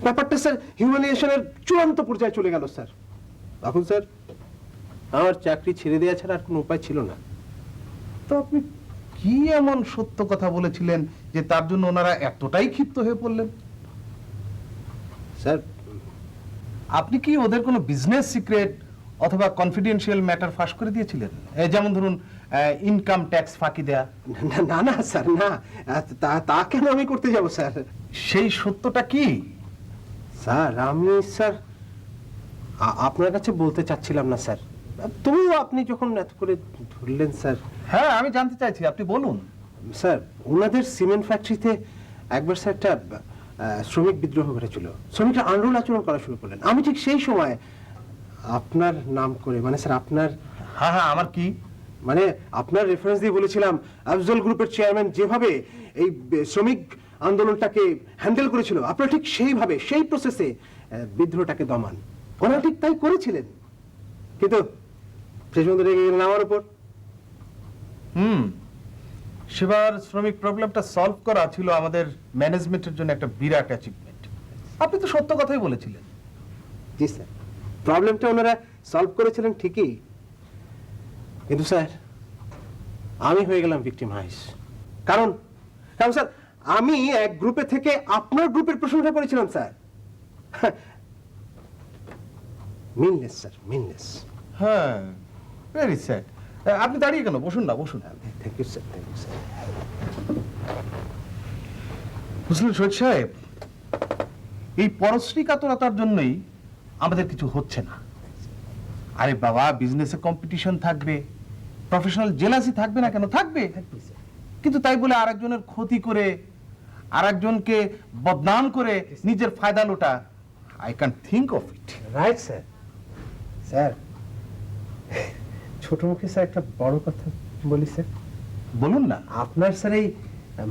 ব্যাপারটা স্যার হিউম্যানিয়েশনের চূড়ান্ত পর্যায়ে চলে গেল স্যার। তখন স্যার আমার চাকরি ছেড়ে দেওয়া ছাড়া আর কোনো উপায় ছিল না। তো আপনি কি এমন সত্য কথা বলেছিলেন যে তার জন্য ওনারা এতটাই ক্ষিপ্ত হয়ে পড়লেন? স্যার আপনি কি ওদের কোনো বিজনেস সিক্রেট অথবা কনফিডেন্সিয়াল ম্যাটার ফাঁস করে দিয়েছিলেন? যেমন ধরুন ইনকাম ট্যাক্স ফাঁকি দেয়া। না না স্যার, না, তা কেন আমি করতে যাব স্যার? সেই সত্যটা কি? স্যার আমি স্যার আপনার কাছে বলতে চাচ্ছিলাম না স্যার, তবুও আপনি যখন এত করে ধরলেন স্যার। হ্যাঁ, আমি জানতে চাইছি, আপনি বলুন। স্যার ওনাদের সিমেন্ট ফ্যাক্টরিতে একবার স্যার একটা শ্রমিক বিদ্রোহ ঘটেছিল, শ্রমিকরা আন্দোলন আচরণ করা শুরু করলেন। আমি ঠিক সেই সময় আপনার নাম করে, মানে স্যার আপনার, হ্যাঁ হ্যাঁ, আমার কি, মানে আপনার রেফারেন্স দিয়ে বলেছিলাম আফজল গ্রুপের চেয়ারম্যান যেভাবে এই শ্রমিক আন্দোলনটাকে হ্যান্ডেল করেছিল, আপনারা ঠিক সেইভাবে সেই প্রসেসে বিদ্রোহটাকে দমান। ওনারা ঠিক তাই করেছিলেন, কিন্তু শেষ পর্যন্ত রেগে গেলেন আমার উপর। সেবার শ্রমিক প্রবলেমটা সলভ করা ছিল আমাদের ম্যানেজমেন্টের জন্য একটা বিরাট অ্যাচিভমেন্ট। আপনি তো সত্য কথাই বলেছিলেন। জি স্যার, প্রবলেমটা ওনারা সলভ করেছিলেন ঠিকই, কিন্তু স্যার আমি হয়ে গেলাম ভিক্টিমাইজ। কারণ স্যার আমি এক গ্রুপে থেকে আপনার গ্রুপের প্রশংসা করেছিলাম স্যার। মিনলেস স্যার, মিনলেস। হ্যাঁ, ভেরি স্যাড। আপনি দাঁড়িয়ে কেন? বসুন না, বসুন। Thank you sir, thank you sir. বুঝলেন শহীদ সাহেব, এই পরশ্রী কাতরতার জন্যই আমাদের কিছু হচ্ছে না। আরে বাবা, বিজনেসে কম্পিটিশন থাকবে, প্রফেশনাল জেলাসি থাকবে না কেন? থাকবে। কিন্তু তাই বলে আরেকজনের ক্ষতি করে, আরেকজনকে বদনাম করে নিজের ফায়দা লোটা, I can think of it. Right sir. Sir ছোট মুখে স্যার একটা বড় কথা বলি স্যার। বলুন না। আপনার স্যার এই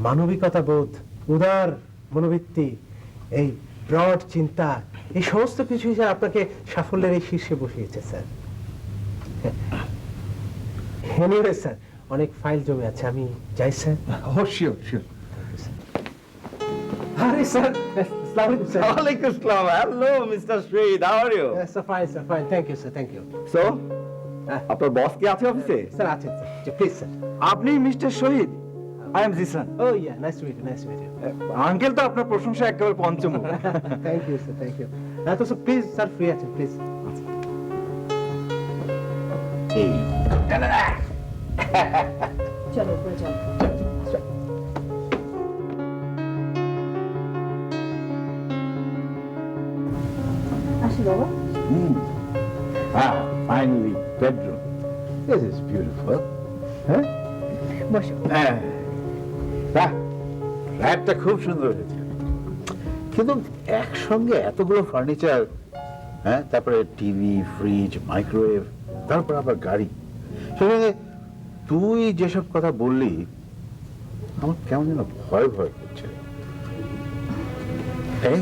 মানবিকতা বোধ, উদার মনোবৃত্তি, এই ব্রড চিন্তা, এই সমস্ত কিছু স্যার আপনাকে সাফল্যের এই শীর্ষে বসিয়েছে স্যার। এনিওয়ে স্যার, অনেক ফাইল জমে আছে, আমি যাই স্যার। Oh sure sure. আরে স্যার, আসসালামু আলাইকুম স্যার। ওয়ালাইকুম আসসালাম। Hello mister Shahid, how are you? Sir fine sir, fine, thank you sir, thank you. So আপনার বস কি আছে অফিসে? স্যার আছেন স্যার, প্লিজ স্যার। আপনি mister Shahid? I am Zisan. Oh yeah, nice to meet you, nice to meet you. Uncle তো আপনার প্রশংসা একেবারে পঞ্চমুখ। Thank you sir, thank you. তো স্যার প্লিজ স্যার, ফ্রি আছেন প্লিজ। চলো উপরে চলো। আসো বাবা। Finally bedroom. This is beautiful. হ্যাঁ বসো। হ্যাঁ, ফ্ল্যাটটা খুব সুন্দর হয়েছে, কিন্তু একসঙ্গে এতগুলো ফার্নিচার, হ্যাঁ, তারপরে টিভি, ফ্রিজ, মাইক্রোওয়েভ, তারপর আবার গাড়ি, সেখানে তুই যেসব কথা বললি আমার কেমন যেন ভয় ভয় করছে। এই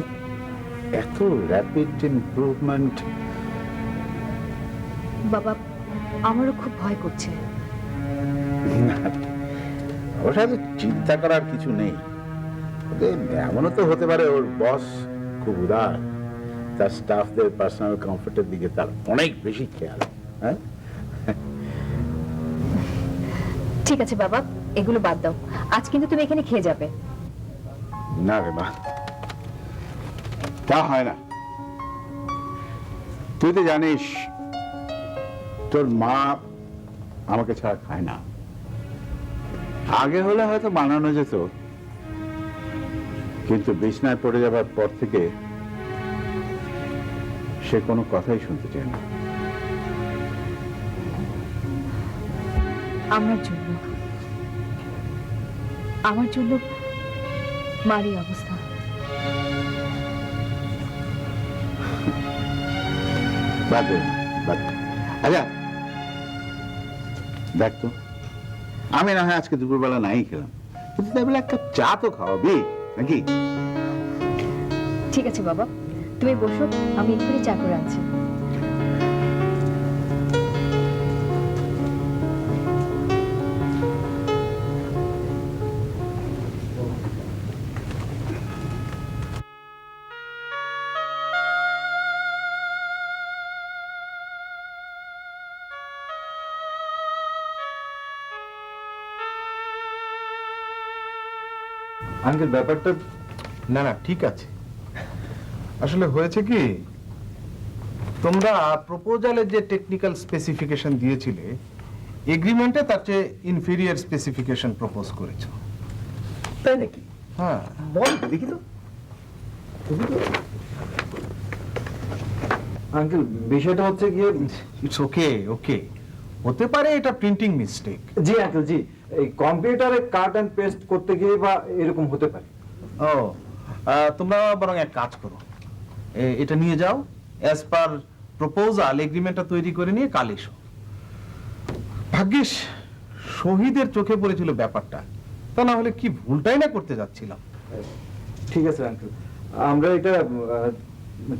এত র্যাপিড ইমপ্রুভমেন্ট। বাবা, আমারও খুব ভয় করছে। অবশ্য এত চিন্তা করার কিছু নেই। তবে এমনও তো হতে পারে ওর বস খুব উদার, তার স্টাফদের পার্সোনাল কমফোর্টের দিকে তার অনেক বেশি খেয়াল। হ্যাঁ, ঠিক আছে বাবা, এগুলো বাদ দাও। আজ কিন্তু তুমি এখানে খেয়ে যাবে। না রে মা, তা হয় না। তুই তো জানিস তোর মা আমাকে ছাড়া খায় না। আগে হলে হয়তো বানানো যেত, কিন্তু বিছনায় পড়ে যাবার পর থেকে সে কোনো কথাই শুনতে চায় না। আমার জন্য মার এই অবস্থা। বাদ দে, বাদ দে। আচ্ছা দেখ তো, আমি না হয় আজকে দুপুরবেলা নাই খেলাম, কিন্তু তাই বলে এক কাপ চা তো খাওয়াবি নাকি? ঠিক আছে বাবা, তুমি বসো, আমি এক্ষুনি চা করে আনছি। আঙ্কেল ব্যাপারটা না না, ঠিক আছে। আসলে হয়েছে কি, তোমরা প্রপোজালের যে টেকনিক্যাল স্পেসিফিকেশন দিয়েছিলে, এগ্রিমেন্টে তার চেয়ে ইনফেরিয়ার স্পেসিফিকেশন প্রপোজ করেছো। তাই নাকি? হ্যাঁ, বল দেখি তো। আঙ্কেল বিষয়টা হচ্ছে গিয়ে, ইটস ওকে, ওকে, হতে পারে এটা প্রিন্টিং মিস্টেক। জি আঙ্কেল, জি, এই কম্পিউটারে কাট এন্ড পেস্ট করতে গিয়ে বা এরকম হতে পারে। ও, তোমরা বরং এক কাজ করো, এটা নিয়ে যাও, অ্যাজ পার প্রপোজাল এগ্রিমেন্টটা তৈরি করে নিয়ে কাল এসো। ভাগ্যিস শহীদের চোখে পড়েছিল ব্যাপারটা, তা না হলে কি ভুলটাই না করতে যাচ্ছিলাম। ঠিক আছে আঙ্কেল, আমরা এটা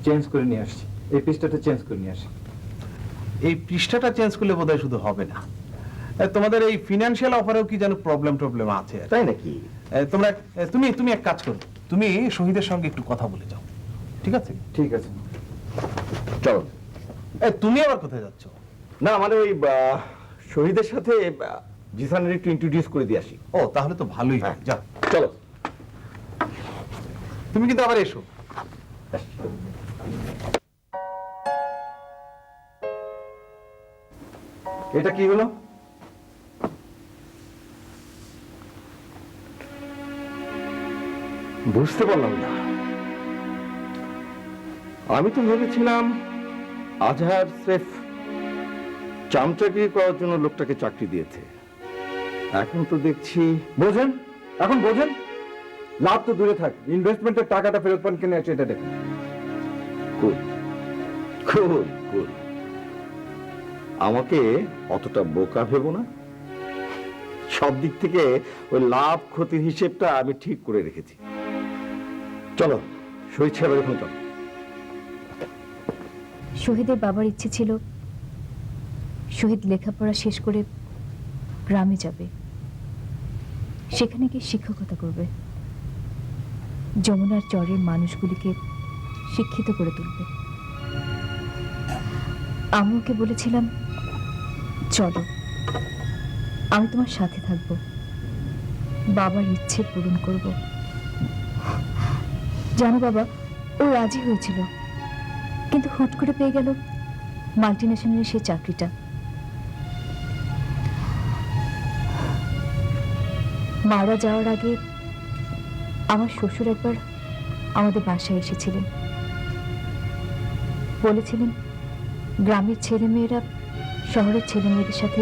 চেঞ্জ করে নিয়ে আসছি, এই পৃষ্ঠাটা চেঞ্জ করে নিয়ে আসি। এই পৃষ্ঠাটা চেঞ্জ করলে বোধহয় শুধু হবে না, তোমাদের এই ফিনান্সিয়াল অফারেও কি যেন প্রবলেম আছে। তাই নাকি? তোমরা তুমি এক কাজ করো, তুমি শহীদের সঙ্গে একটু কথা বলে যাও, ঠিক আছে? ঠিক আছে। চলো। তুমি আবার কোথায় যাচ্ছ? না মানে ওই শহীদের সাথে জিসানের একটু ইন্ট্রোডিউস করে দিয়ে আসি। ও, তাহলে তো ভালোই হয়, যাও। চলো। তুমি কিন্তু আবার এসো। এটা কি হলো? বুঝতে পারলাম না। আমি তো ভেবেছিলাম আজহার স্রেফ চামচাগিরি করার জন্য লোকটাকে চাকরি দিয়েছে। এখন তো দেখছি বোঝেন, এখন বোঝেন, লাভ তো দূরে থাক, ইনভেস্টমেন্টের টাকাটা ফেরত পান কিনা সেটা দেখুন। কুল কুল কুল। আমাকে অতটা বোকা ভেবো না। সব দিক থেকে ওই লাভ ক্ষতির হিসেবটা আমি ঠিক করে রেখেছি। চলো শহীদ সাহেবের এখন চল। শহীদের বাবার ইচ্ছে ছিল শহীদ লেখাপড়া শেষ করে গ্রামে যাবে, সেখানে গিয়ে শিক্ষকতা করবে, যমুনার চরের মানুষগুলিকে শিক্ষিত করে তুলবে। আমি ওকে বলেছিলাম, চলো, আমি তোমার সাথে থাকব, বাবার ইচ্ছে পূরণ করব। জানো বাবা, ও রাজি হয়েছিল, কিন্তু হুট করে পেয়ে গেল মাল্টিনেশনালের সেই চাকরিটা। মারা যাওয়ার আগে আমার শ্বশুর একবার আমাদের বাসায় এসেছিলেন, বলেছিলেন গ্রামের ছেলেমেয়েরা শহরের ছেলেমেয়েদের সাথে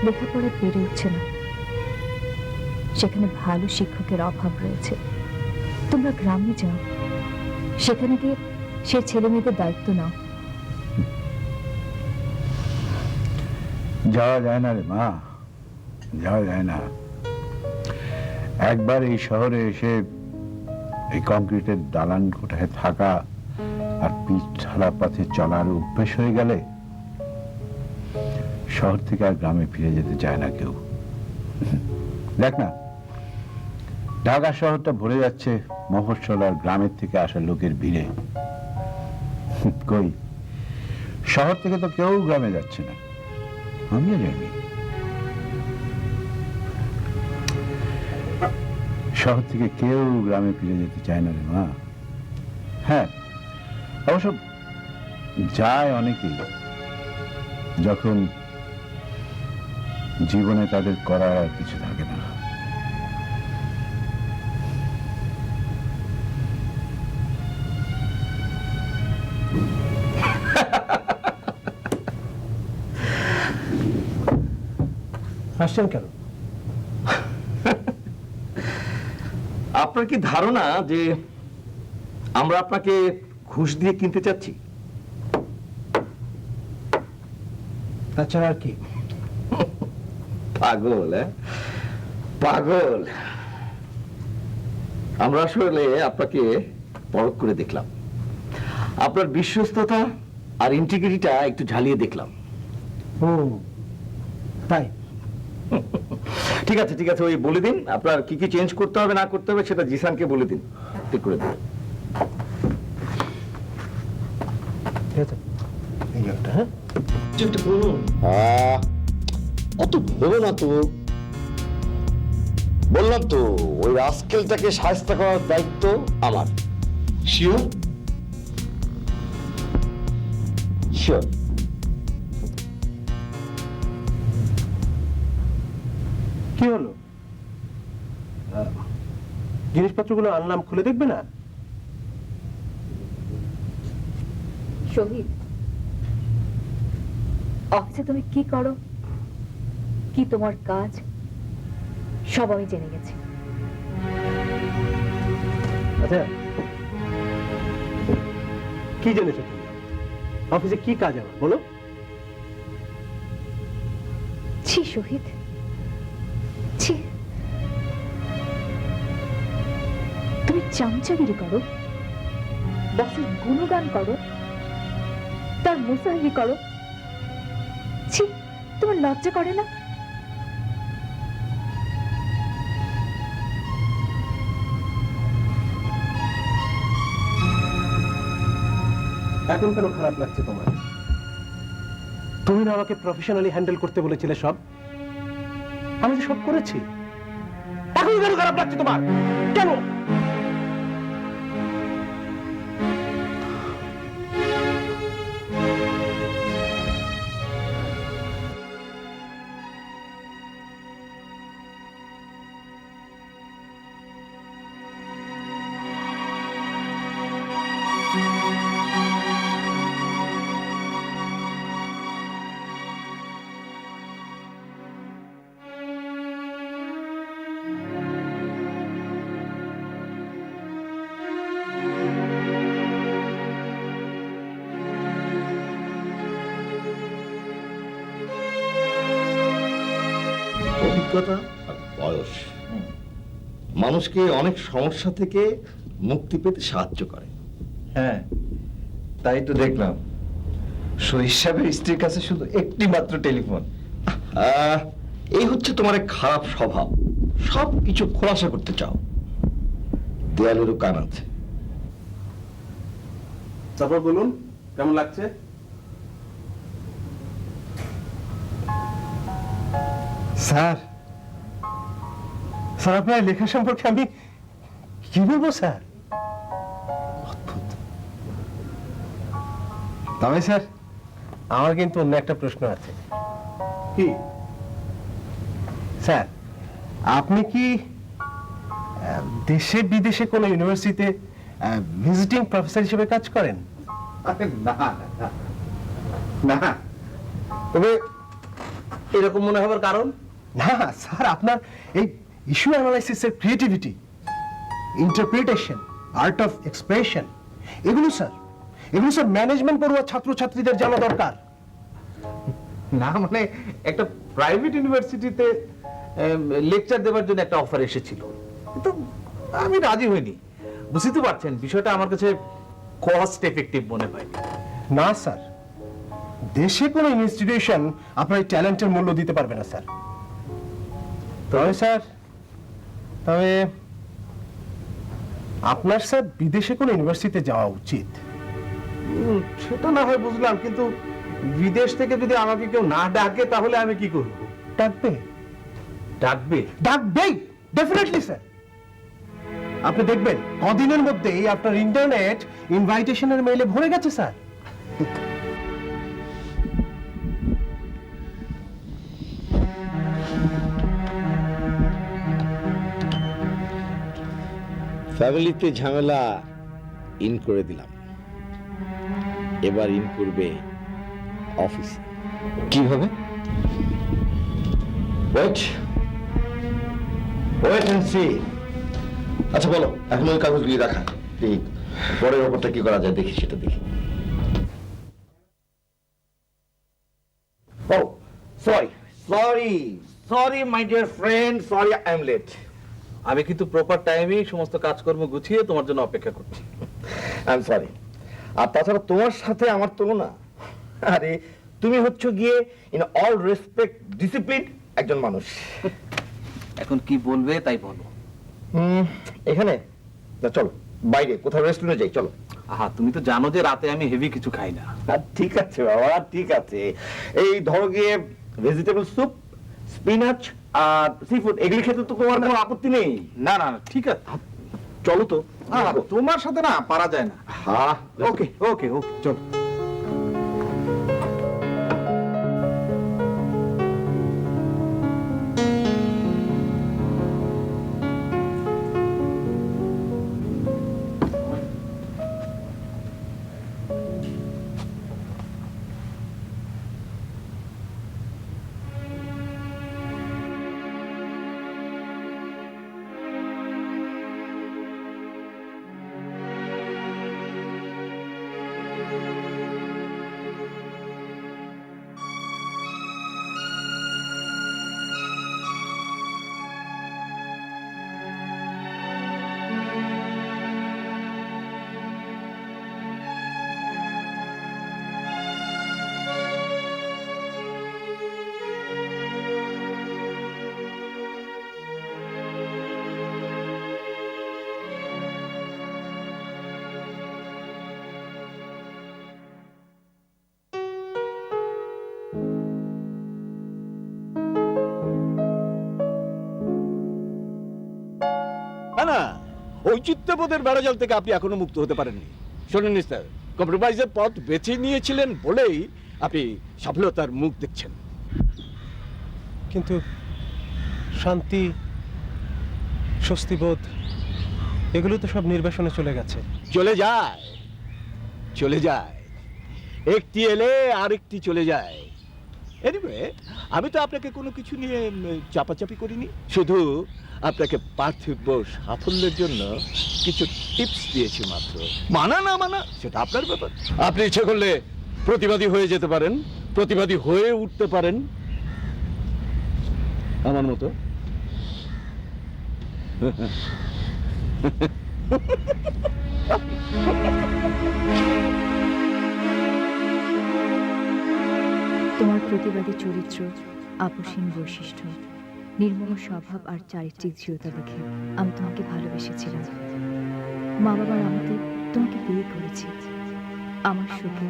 লেখাপড়ায় পেরে উঠছে না, সেখানে ভালো শিক্ষকের অভাব রয়েছে, তোমরা গ্রামে যাও, সেখানে গিয়ে সে ছেলে মেয়েদের দায়িত্ব নাও। যাওয়া যায় না রে মা, যাওয়া যায় না। একবার এই শহরে এসে এই কংক্রিটের দালান কোঠায় থাকা আর পিচ ঢালা পথে চলার অভ্যেস হয়ে গেলে শহর থেকে আর গ্রামে ফিরে যেতে চায় না কেউ। দেখ না, ঢাকা শহরটা ভরে যাচ্ছে মফস্বল আর গ্রামের থেকে আসা লোকের ভিড়ে। কই, শহর থেকে তো কেউ গ্রামে যাচ্ছে না, আমিও যাইনি। শহর থেকে কেউ গ্রামে ফিরে যেতে চায় না রে মা। হ্যাঁ, অবশ্য যায় অনেকেই, যখন জীবনে তাদের করার আর কিছু থাকে না। হাসছেন কেন? আপনার কি ধারণা যে আমরা আপনাকে ঘুষ দিয়ে কিনতে চাচ্ছি? তাছাড়া আর কি? পাগল, পাগল। আমরা আসলে আপনাকে পরখ করে দেখলাম, আপনার বিশ্বস্ততা আর ইন্টিগ্রিটিটা একটু ঝালিয়ে দেখলাম। ও তাই? ঠিক আছে, ঠিক আছে, ওই বলে দিন আপনার কি কি চেঞ্জ করতে হবে না করতে হবে, সেটা জিসানকে বলে দিন, ঠিক করে দিন। ঠিক আছে, এই একটা, হ্যাঁ অত ভেবো না তো, বললাম তো ওই রাস্কেলটাকে সাহায্য করার দায়িত্ব আমার। শিওর? শিওর। কি হলো? জিনিসপত্রগুলো আনলাম, খুলে দেখবে না? শহীদ, অফিসে তুমি কি করো, কি তোমার কাজ, সব আমি জেনে গেছি। আচ্ছা, কি জেনেছো তুমি? অফিসে কি কাজ আমার বলো? ছি শহীদ, ছি, তুমি চামচাগিরি করো, বসের গুণগান করো, তার মুসাহিরি করো, ছি, তোমার লজ্জা করে না? এখন কেন খারাপ লাগছে তোমার? তুমি না আমাকে প্রফেশনালি হ্যান্ডেল করতে বলেছিলে সব, আমি তো সব করেছি, এখন কেন খারাপ লাগছে তোমার? কেন? অভিজ্ঞতা আর বয়স মানুষকে অনেক সমস্যা থেকে মুক্তি পেতে সাহায্য করে। হ্যাঁ, তাই তো দেখলাম শহীদ সাহেবের স্ত্রীর কাছে শুধু একটি মাত্র টেলিফোন। এই হচ্ছে তোমার এক খারাপ স্বভাব, সব কিছু খোলাসা করতে চাও। দেয়ালেরও কান আছে। তারপর বলুন কেমন লাগছে? স্যার, স্যার আপনার লেখা সম্পর্কে আমি কি বলবো স্যার? তবে স্যার আমার কিন্তু অন্য একটা প্রশ্ন আছে। কি? স্যার আপনি কি দেশে বিদেশে কোনো ইউনিভার্সিটিতে ভিজিটিং প্রফেসর হিসেবে কাজ করেন? আরে না না না। তবে এরকম মনে হবার কারণ? না স্যার, আপনার এই ইস্যু অ্যানালাইসিসের creativity, interpretation, art of expression, এগুলো স্যার ম্যানেজমেন্ট পড়ুয়া ছাত্রছাত্রীদের জানা দরকার। না মানে একটা প্রাইভেট ইউনিভার্সিটিতে লেকচার দেওয়ার জন্য একটা অফার এসেছিল, কিন্তু আমি রাজি হইনি। বুঝতে তো পারছেন বিষয়টা আমার কাছে কস্ট এফেক্টিভ মনে হয়। না স্যার, দেশে কোনো ইনস্টিটিউশন আপনার ট্যালেন্টের মূল্য দিতে পারবে না স্যার। তবে আপনার স্যার বিদেশে কোনো ইউনিভার্সিটিতে যাওয়া উচিত। সেটা না হয় বুঝলাম, কিন্তু বিদেশ থেকে যদি আমাকে কেউ না ডাকে তাহলে আমি কি করব? ডাকবে? ডাকবে ডেফিনেটলি স্যার। আপনি দেখবেন কদিনের মধ্যেই আপনার ইন্টারনেট ইনভাইটেশনের মেইলে ভরে গেছে স্যার। ফ্যামিলিতে ঝামেলা ইন করে দিলাম, এবার ইন করবে অফিসে। কিভাবে? Wait and see. আচ্ছা বলো, এখন ওই কাগজগুলি রাখা, এই পরের ওপরটা কি করা যায় দেখি, সেটা দেখি। Oh sorry my dear friend, sorry I am late. আমি কিন্তু প্রপার টাইমেই সমস্ত কাজকর্ম গুছিয়ে তোমার জন্য অপেক্ষা করছি। I am sorry. আর তাছাড়া তোমার সাথে আমার তুলনা, আরে তুমি হচ্ছ গিয়ে ইন অল রেসপেক্ট ডিসিপ্লিন একজন মানুষ। এখন কি বলবে তাই বলো। এখানে না, চলো বাইরে কোথাও রেস্টুরেন্টে যাই, চলো। আহা, তুমি তো জানো যে রাতে আমি হেভি কিছু খাই না। ঠিক আছে বাবা, ঠিক আছে। এই ধরো গিয়ে ভেজিটেবল স্যুপ, স্পিনাচ আর সি ফুড, এগুলি খেতে তো তোমার কোনো আপত্তি নেই? না না না, ঠিক আছে, চলো তো। তোমার সাথে না পারা যায় না। হ্যাঁ, ওকে ওকে ওকে, চলো। না, ঔচিত্যবোধের বেড়াজাল থেকে আপনি এখনো মুক্ত হতে পারেননি। শোনেন স্যার, কম্প্রোমাইজের পথ বেছে নিয়েছিলেন বলেই আপনি সফলতার মুখ দেখছেন। কিন্তু শান্তি, স্বস্তিবোধ, এগুলো তো সব নির্বাসনে চলে গেছে। চলে যায়, একটি এলে আরেকটি চলে যায়। এনিওয়ে, আমি তো আপনাকে কোনো কিছু নিয়ে চাপাচাপি করিনি, শুধু আপনাকে পার্থিব সাফল্যের জন্য কিছু টিপস দিয়েছি মাত্র। মানা না মানা সেটা আপনার ব্যাপার। আপনি ইচ্ছে করলে প্রতিবাদী হয়ে যেতে পারেন, প্রতিবাদী হয়ে উঠতে পারেন আমার মতো। তোমার প্রতিবাদী চরিত্র, আপোষহীন বৈশিষ্ট্য, নির্মম স্বভাব আর চারিত্রিক দৃঢ়তা দেখে আমি তোমাকে ভালোবেসেছিলাম। মা বাবার আমাকে তোমাকে বিয়ে করেছি। আমার শোকে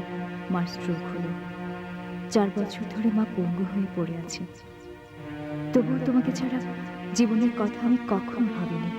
মার স্ট্রোক হলো। 4 বছর ধরে মা পঙ্গু হয়ে পড়ে আছে। তবুও তোমাকে ছাড়া জীবনের কথা আমি কখনো ভাবিনি।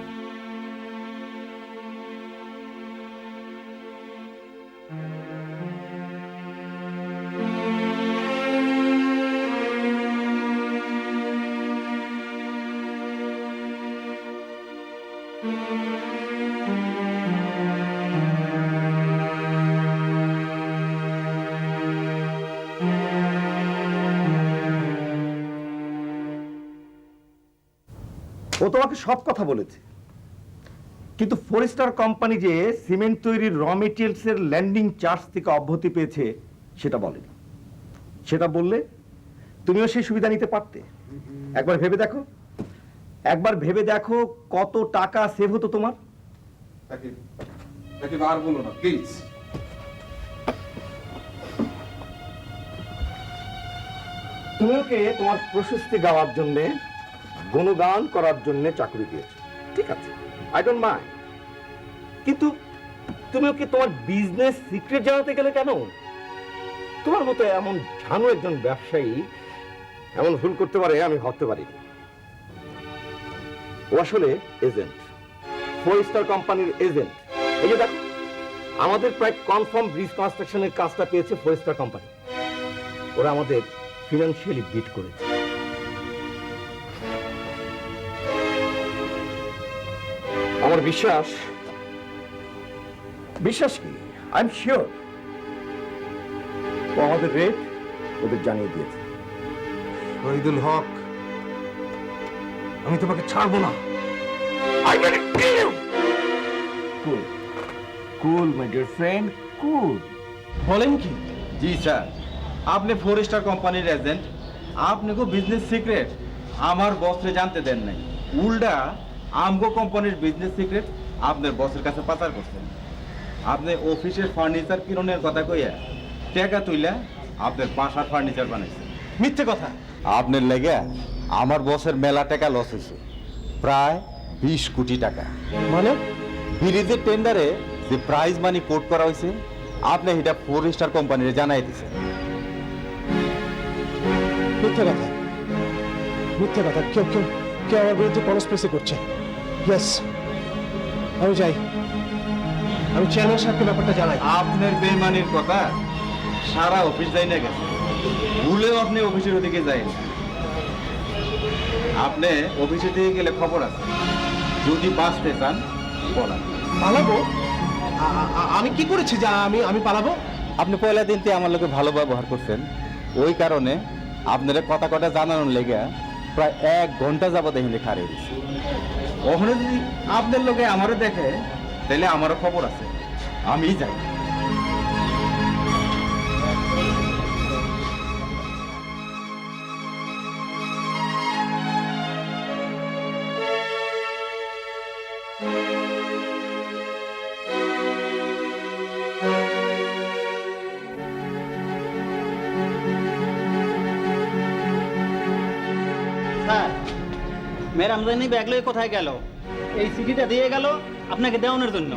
ও তোমাকে সব কথা বলেছে, কিন্তু 4 স্টার কোম্পানি যে সিমেন্ট তৈরির র মেটেরিয়ালস এর ল্যান্ডিং চার্জ থেকে অব্যাহতি পেয়েছে সেটা বলেনি। সেটা বললে তুমিও সেই সুবিধা নিতে পারতে। একবার ভেবে দেখো কত টাকা সেভ হতো তোমার। আর বলো না প্লিজ। তুমি ওকে তোমার প্রশস্তি গাওয়ার জন্য, গুণগান করার জন্য চাকরি দিয়েছো, ঠিক আছে, আই ডোন্ট মাইন্ড। কিন্তু তুমি ওকে তোমার বিজনেস সিক্রেট জানাতে গেলে কেন? তোমার মতো এমন ঝানু একজন ব্যবসায়ী এমন ভুল করতে পারে আমি ভাবতে পারিনি। ও আসলে এজেন্ট, 4 স্টার কোম্পানির এজেন্ট। এই যে দেখো, আমাদের প্রায় কনফার্ম ব্রিজ কনস্ট্রাকশনের কাজটা পেয়েছে 4 স্টার কোম্পানি। ওরা আমাদের ফিনান্সিয়ালি বিট করেছে। আমার বিশ্বাস কি, আই এম শিওর ও আমাদের রেট ওদের জানিয়ে দিয়েছে। শহীদুল হক, আমি তোমাকে ছাড়বো না। কুল কুল মাই ডিয়ার ফ্রেন্ড, কুল। বলেন কি? জি স্যার, আপনি 4 স্টার কোম্পানির এজেন্ট, আপনাকে বিজনেস সিক্রেট আমার বসরে জানতে দেন নাই। উল্টা আমগো কোম্পানির বিজনেস সিক্রেট আপনার বসের কাছে পাচার করছেন। আপনি অফিসের ফার্নিচার কিরণের কথা কইয়া টাকা তুইলা আপনার বাসার ফার্নিচার বানাইছেন। মিথ্যে কথা। আপনার লেগে আমার বসের মেলা টাকা লস হয়েছে, প্রায় 20 কোটি টাকা। মানে ব্রিজের টেন্ডারে যে প্রাইজ মানি কোট করা হয়েছে, আপনি এটা 4 স্টার কোম্পানির জানাই দিয়েছেন। মিথ্যে কথা, কেউ আমার বিরুদ্ধে কনস্পিরেসি করছে। ইয়েস, আমি যাই, আমি চেয়ারম্যান সাহেবকে ব্যাপারটা জানাই। আপনার বেমানির কথা সারা অফিস যাই না গেছে, ভুলেও আপনি অফিসের ওদিকে যাই না। আপনি অফিসের দিকে গেলে খবর আছে, যদি বাঁচতে চান বলেন। পালাবো? আমি কি করেছি যা আমি পালাবো? আপনি পয়লা দিনতে আমার লোকে ভালো ব্যবহার করছেন, ওই কারণে আপনারা কথা কথা জানানোর লেগে প্রায় 1 ঘন্টা যাবত এখানে খারে দিচ্ছি। ওখানে যদি আপনার লোকে আমারও দেখে, তাহলে আমারও খবর আছে, আমি যাই। স্যার, ম্যাডাম জানি ব্যাগ লয়ে কোথায় গেল? এই চিঠিটা দিয়ে গেল আপনাকে দেওয়ানোর জন্য।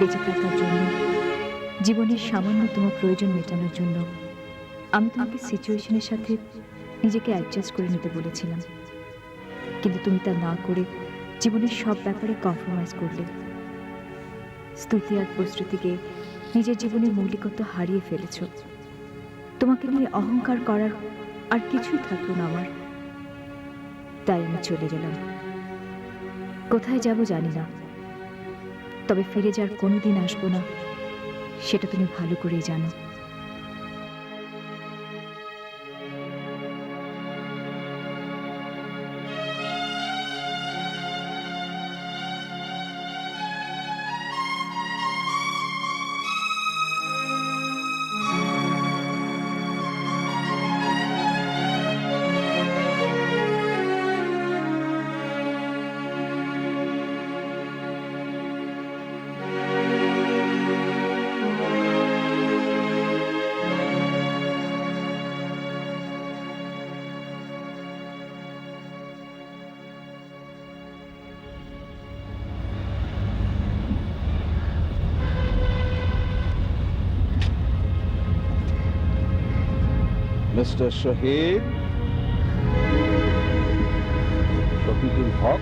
বেঁচে থাকার জন্য, জীবনের সামান্যতম প্রয়োজন মেটানোর জন্য আমি তোমাকে সিচুয়েশনের সাথে নিজেকে অ্যাডজাস্ট করে নিতে বলেছিলাম, কিন্তু তুমি তা না করে জীবনের সব ব্যাপারে কম্প্রোমাইজ করলে। স্তুতি আর প্রস্তুতিকে নিজের জীবনের মৌলিকত্ব হারিয়ে ফেলেছ। তোমাকে নিয়ে অহংকার করার আর কিছুই থাকলো না আমার, তাই আমি চলে গেলাম। কোথায় যাব জানি না, তবে ফিরে যাওয়ার কোনোদিন আসবো না, সেটা তুমি ভালো করেই জানো। মিস্টার শহীদ শফিকুল হক,